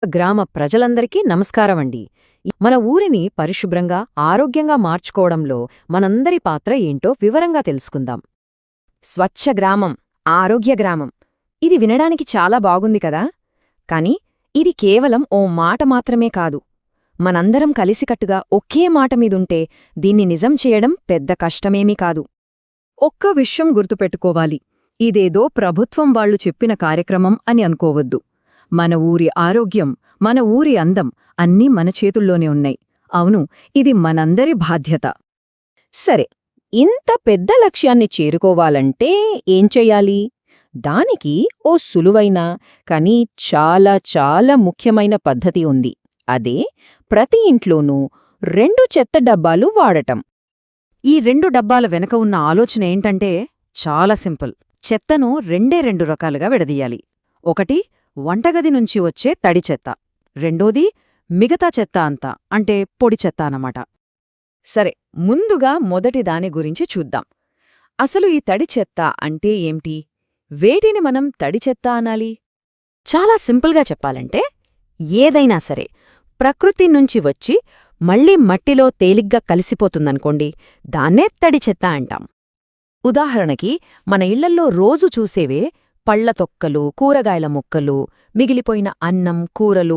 గ్రామ ప్రజలందరికీ నమస్కారమండి. మన ఊరిని పరిశుభ్రంగా, ఆరోగ్యంగా మార్చుకోవడంలో మనందరి పాత్ర ఏంటో వివరంగా తెలుసుకుందాం. స్వచ్ఛ గ్రామం, ఆరోగ్య గ్రామం. ఇది వినడానికి చాలా బాగుంది కదా? కాని ఇది కేవలం ఓ మాట మాత్రమే కాదు. మనందరం కలిసికట్టుగా ఒకే మాట మీదుంటే దీన్ని నిజం చేయడం పెద్ద కష్టమేమీ కాదు. ఒక్క విషయం గుర్తుపెట్టుకోవాలి. ఇదేదో ప్రభుత్వం వాళ్లు చెప్పిన కార్యక్రమం అని అనుకోవద్దు. మన ఊరి ఆరోగ్యం, మన ఊరి అందం అన్నీ మన చేతుల్లోనే ఉన్నాయి. అవును, ఇది మనందరి బాధ్యత. సరే, ఇంత పెద్ద లక్ష్యాన్ని చేరుకోవాలంటే ఏం చెయ్యాలి? దానికి ఓ సులువైన, కానీ చాలా చాలా ముఖ్యమైన పద్ధతి ఉంది. అదే ప్రతి ఇంట్లోనూ 2 చెత్త డబ్బాలు వాడటం. ఈ 2 డబ్బాల వెనక ఉన్న ఆలోచన ఏంటంటే చాలా సింపుల్. చెత్తను రెండు రకాలుగా విడదీయాలి. ఒకటి వంటగది నుంచి వచ్చే తడి చెత్త, రెండోది మిగతా చెత్త అంతా, అంటే పొడి చెత్త అన్నమాట. సరే, ముందుగా మొదటి దాని గురించి చూద్దాం. అసలు ఈ తడి చెత్త అంటే ఏమిటి? వేటిని మనం తడి చెత్త అనాలి? చాలా సింపుల్గా చెప్పాలంటే, ఏదైనా సరే ప్రకృతి నుంచి వచ్చి మళ్ళీ మట్టిలో తేలిగ్గా కలిసిపోతుందనుకోండి, దాన్నే తడి చెత్త అంటాం. ఉదాహరణకి మన ఇళ్లల్లో రోజు చూసేవే పళ్ల తొక్కలు, కూరగాయల ముక్కలు, మిగిలిపోయిన అన్నం, కూరలు,